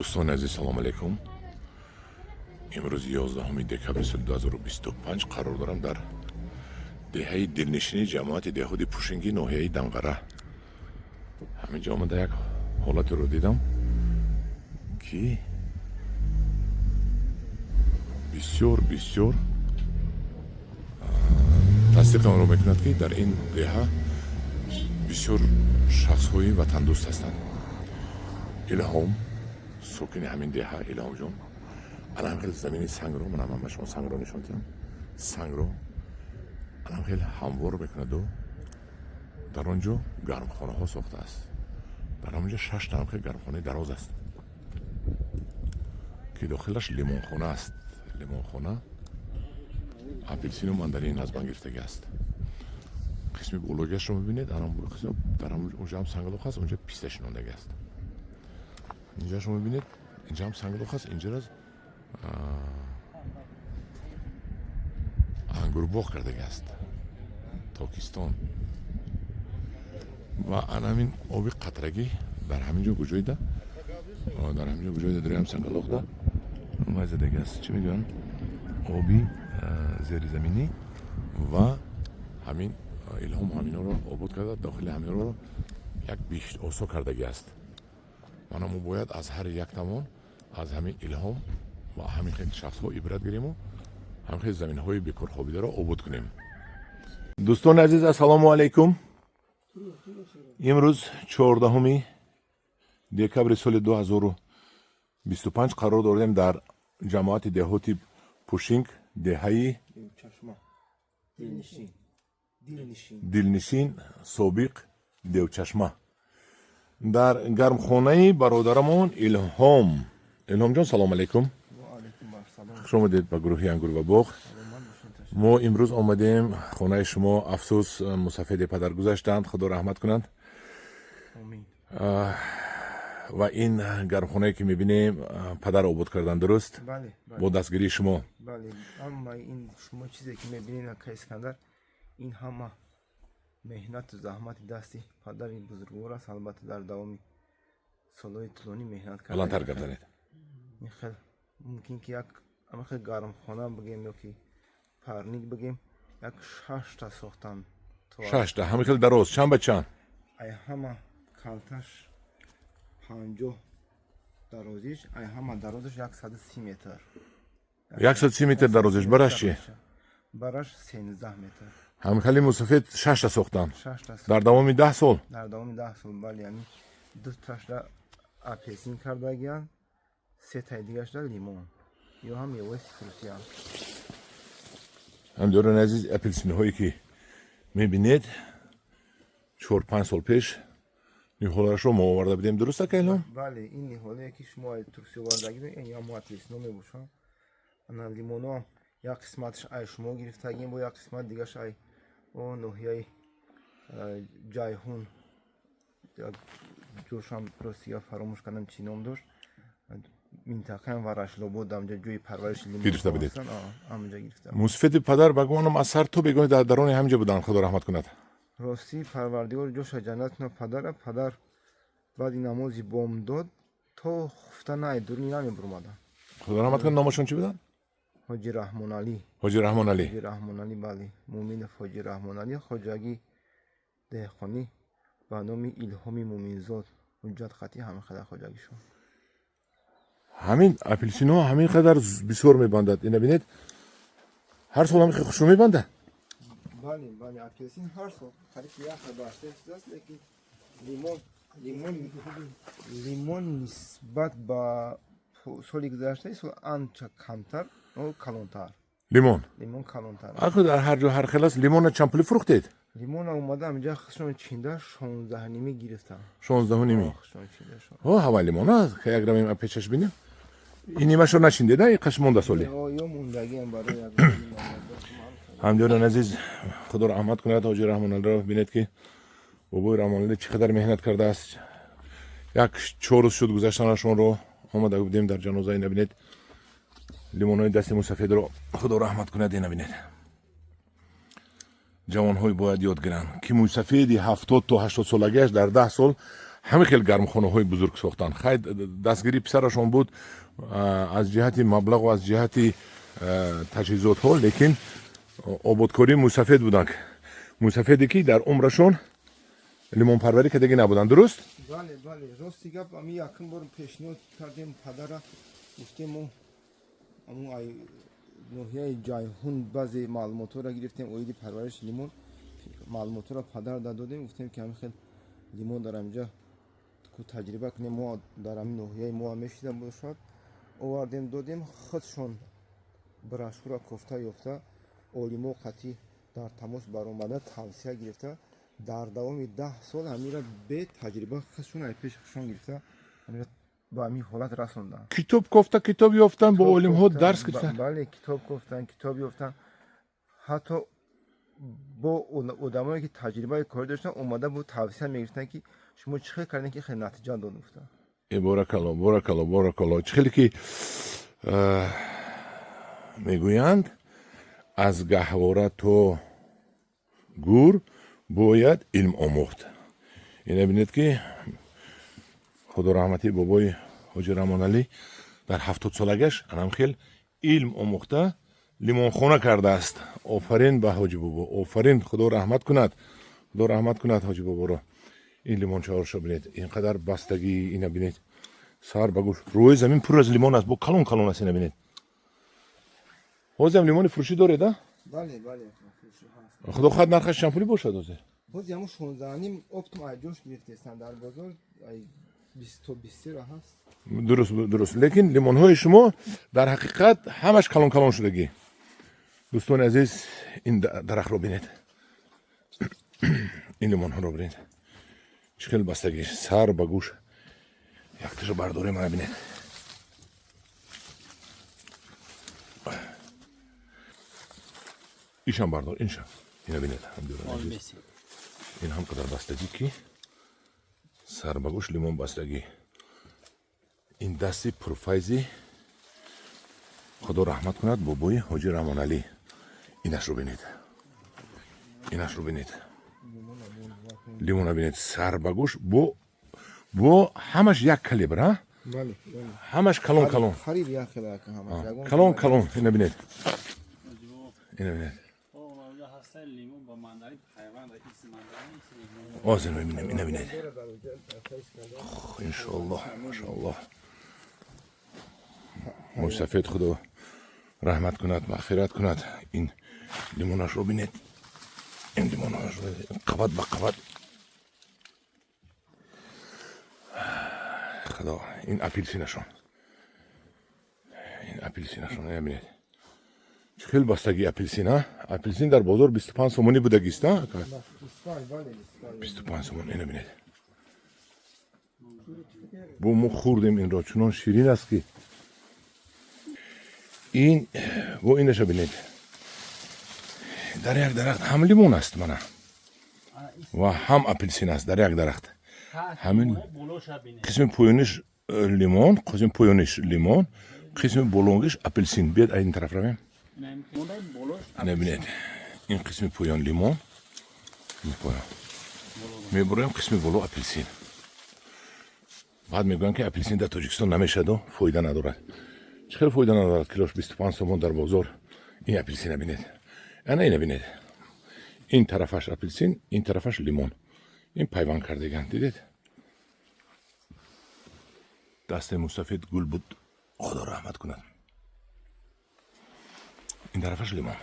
دوستان عزیز سلام علیکم. امروز 11 دکبر سال 2025 قرار دارم در دهه دلنشینی جماعت دهود پوشنگی ناحیه دنقره. همینجا آمده یک حالت رو دیدم که بسیار تصدیقم رو میکند که در این دهه بسیار شخص های وطن دوست هستند. الهام ساکن همین دهه الهام جان الان خیلی زمین سنگ رو من به شما سنگ رو نشون دادم. سنگ رو الان خیلی هموار میکند و در آنجا گرمخانه ها ساخته است. در آنجا 6 نمخه گرمخانه دراز است که داخلش لیمون خانه است. لیمون خانه اپلسین و ماندارین از من گرفتگی است. قسمی بولوگش رو میبینید در اونجا هم سنگلاخ هست، اونجا پیستش نوندگی است. اینجا شما میبینید اینجا هم سنگلاخ هست، اینجا از انگور باغ کردگی است. تاکستان و همین آبی قطرگی در همینجا گوجایده، در همینجا گوجایده داره هم سنگلاخ ده مایزه دیگه است. چی میگن؟ آبی زیر زمینی و همین الهام همینا رو آباد کرده. داخل همین رو یک بیشت آسا کردگی است. ما باید از هر یک تمام از همین الهام و همین خیلی شخص ها عبرت گیریم و همین خیلی زمین های بیکار خوابیده را آباد کنیم. دوستان عزیز السلام علیکم. امروز 14 دکبر سال 2025 قرار داریم در جماعت دهاتی پوشینگ دهه دلنشین سابق دیوچشمه در گرمخانه برادرمون الهام. الهام جان سلام علیکم. شما دید به گروهی انگور و باغ. ما امروز آمدیم خانه شما. افسوس مسافر پدر گذاشتند، خدا رحمت کنند. و این گرمخانه که میبینیم پدر آباد کردن، درست؟ بله. با دستگیری شما. بله، اما این شما چیزی که میبینید که اسکندر، این همه مهنت و زحمت دستی پدر این بزرگوار است. البته در دوام سالهای طولانی مهنت کرده. الان تر کردنید. این خیلی ممکن که یک اما خیلی گرم خانه بگیم یا که پرنیک بگیم یک 6 تا ساختن. 6 تا همه خیلی دراز. چند به چند؟ ای همه کلتش 50 درازیش، ای همه درازش 130 متر. 130 متر درازش. برش چی؟ برش 13 متر. همه خیلی مسافر 6 تا ساختن. 6 تا در دوام 10 سال. در دوام 10 سال. بله، یعنی دو تاش را اپلسین کرده گیان، 3 تا دیگهش را لیمون یا هم میوه سیتروسی هم. هم دوران عزیز اپلسین هایی که میبینید 4-5 سال پیش نیحوله‌اش رو ما آورده بودیم، درسته که الان؟ بله، این نیحوله که شما ترسی آورده بودیم این یا ما اپلسین ها میبوشن. انا لیمون ها یک قسمتش ای شما گرفته گیم با یک قسمت دیگهش ای و نوحیه جایهون جوش هم روسیا فراموش کردم چی نام داشت. منطقه هم ورش لابود همجا جوی پرورش لیمون گرفته بدید. همجا گرفته. مسفت پدر بگوانم از سر تو بگوی در درون همینجا بودن، خدا رحمت کند. راستی پروردگار جوش جنت نه پدر بعد نمازی بام داد تا خفته نه دورنی نمی برمادن. خدا رحمت کند. نامشون چی بودن؟ حاجی رحمان علی. حاجی رحمان علی. حاجی رحمان علی، بله، مومن حاجی رحمان علی خواجگی دهقانی با نام الهامی مومنزاد حجت خطی همه خدا خواجگی شد. همین اپلسین ها همین قدر بسیار میبندد. این ببینید هر سال همین خوشو میبنده. بله، اپلسین هر سال خرید یک باشته است، لیکن لیمون نسبت با سالی گذشته سال آنچه کمتر و کلانتر. لیمون کلانتر. آخه در هر جا هر خلاص لیمون چمپلی فروختید. لیمون اومده اینجا خشون چینده 16 نیمی گرفتم. 16 نیمی. اوه هوا لیمون است که اگر ما پیشش بینیم این نیمه شو نشینده ده قش مونده سالی. یا موندگی هم برای هم دیاران عزیز خدا رحمت کنه حاجی رحمان علی را ببینید که بابای رحمان علی چقدر مهنت کرده است. یک 4 روز شد گذشتنشون رو آمده بودیم در جنازه. این ببینید لیمونای دست مسافر رو خدا رحمت کنه. این ببینید جوان های باید یاد گیرن که مسافری 70 تا 80 سالگیش در 10 سال همه خیلی گرمخانه های بزرگ ساختن. خیلی دستگیری پسرشون بود از جهت مبلغ و از جهت تجهیزات ها، لیکن آبادکاری موسفید بودن. موسفیدی که در عمرشون لیمون پروری که دیگه نبودن. درست؟ بله بله راستی گپ امی یکم بار پیشنهاد کردیم پدر گفتیم امو ای نوحیه جایهون بعضی معلومات را گرفتیم اویدی پرورش لیمون معلومات را پدر دادیم گفتیم که همین خیلی لیمون در اینجا کو تجربه کنیم ما در همین نوحیه ما میشیدم باشد آوردیم دادیم خودشون براشورا کفته یافته اولیمو قطعی در تماس بر اومده توصیه گرفته در دوام 10 سال همین را به تجربه خودشون ای پیش خودشون گرفته همین را با همین حالت رسوندن. کتاب گفته کتاب یافتن با علم ها درس گرفتن. بله کتاب گفتن کتاب یافتن حتی با آدمایی که تجربه کار داشتن اومده بود توصیه میگرفتن که شما چه کردین که خیلی نتیجه داد افتاد. بارک الله بارک الله بارک الله. خیلی که میگویند از گهواره تا گور باید علم آموخت. این ببینید که خدا رحمتی بابای حاجی رحمان علی در 70 سالگیش هم خیلی علم آموخته لیمون خونه کرده است. آفرین به حاجی بابا، آفرین. خدا رحمت کند، خدا رحمت کند حاجی بابا را. این لیمون چهارشو ببینید اینقدر بستگی اینا ببینید سر بگوش روی زمین پر از لیمون است با کلون کلون است. اینا ببینید حاجی هم لیمون فروشی داره ده؟ بله بله خدا خواهد نرخش چند پولی باشد حاجی؟ باز همون 16 نیم اپتیم ایجوش میفرستن در بازار 20 تا 20 را هست. درست درست. لیکن لیمون های شما در حقیقت همش کلون کلون شدگی. دوستان عزیز این درخت رو ببینید. این لیمون ها رو ببینید چقدر بستگی سر به گوش یک تاشو برداریم من ببینید. ایشان بردار اینشان اینا ببینید. این هم قدر بستگی که سر به گوش لیمون بستگی. این دستی پروفایزی خدا رحمت کند بابای حاجی رحمان علی. اینش رو ببینید، اینش رو ببینید. لیمون رو ببینید سر به گوش بو همش یک کالیبر ها. بله همش کلون کلون خرید یا خیلی که همش کلون کلون. اینو ببینید، اینو ببینید. لیمون با منداری حیوان رئیس منداری آزین ببینیم. اینو ببینید انشاءالله ماشاءالله. موسفید خدا رحمت کند مغفرت کند. این لیموناش رو ببینید، این لیموناش رو ببینید قبط به قبط. خدا این اپیلسینشون، این اپیلسینشون ببینید خیلی بستگی اپیلسین ها. اپیلسین در بازار 25 سومونی بودگیست ها. 25 سومون. اینو ببینید بو ما خوردیم این را چنان شیرین است که این و اینش ببینید در یک درخت هم لیمون است منه و هم اپیلسین است در یک درخت. همین قسم پایونش لیمون، قسم پایونش لیمون، قسم بلونگش اپیلسین. بیاد این طرف رویم. نبینید این قسم پایان لیمون میبریم قسم بلو اپیلسین. بعد میگویم که اپیلسین در تاجیکستان نمیشد و فایده ندارد. چقدر فایده ندارد؟ کیلوش 25 سومون در بازار. این اپیلسین ببینید، اینو ببینید. این طرفش اپیلسین، این طرفش لیمون. این پیوند کردگان دیدید. دست مستفید گل بود خدا رحمت کند. این طرفش لیمون.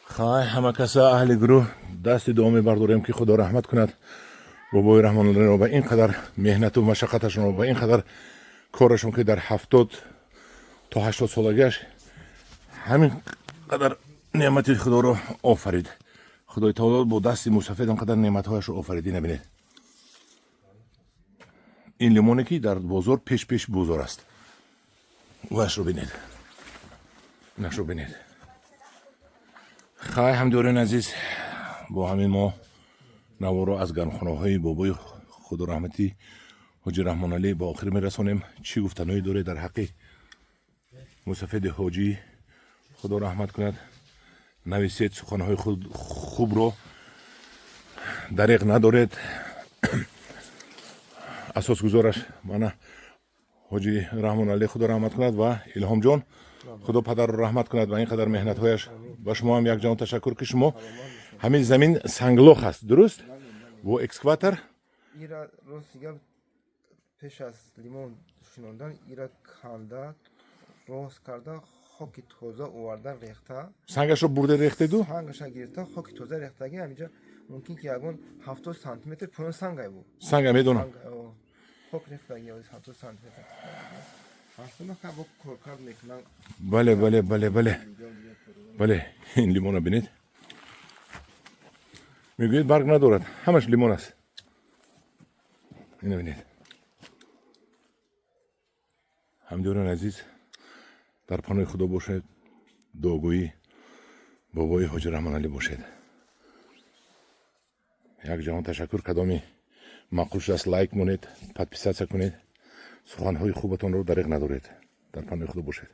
خواهی همه کسا اهل گروه دست دعا برداریم که خدا رحمت کند بابای رحمان الله را. به اینقدر مهنت و مشقتشون و به اینقدر کارشون که در 70 تا 80 سالگیش همین قدر نعمت خدا رو آفرید. خدای تعالی با دست مستفید اینقدر نعمت‌هایش رو آفریدی. نبینید این لیمونی که در بازار پیش بازار است. وش رو ببینید، نش رو ببینید. خواهی همدارین عزیز با همین ما نوارو از گرمخانه های بابای خدا رحمتی حاجی رحمان علی با آخر میرسانیم. چی گفتنهایی داره در حق مستفید حاجی خدا رحمت کند؟ нависед, суханҳои хубро дариқ надоред. асосгузораш мана ҳоҷи раҳмоналӣ худо раҳмат кунад ва илҳомҷон худо падарро раҳмат кунад ва ин қадар меҳнатҳояш. Ба шумо ҳам якҷон ташаккур ки шумо ҳамин замин санглох аст, дуруст? бо экскаватор ира ростига пеш аз лимон шинондан ира канда рост карда хоки тоза оварда рехта сангашро бурда рехтеду сангаша гирифта хоки тоза рехтаги ҳаминҷа мумкин ки ягон 70 сантиметр пойон сангай буд санга медонам. хок рехтаги 70 сантиметр ҳастона ка бо коркард мекунам. бале ин лимона бинед мегӯед барг надорад, ҳамаш лимон аст. ина бинед. ҳамҷонон азиз, дар паноҳи худо бошед, дуогӯи бобои ҳоҷи раҳмоналӣ бошед. якҷаҳон ташаккур. кадоми маъқул шудааст лайк монед, подписатсия кунед, суханҳои хубатонро дариқ надоред. дар паноҳи худо бошед.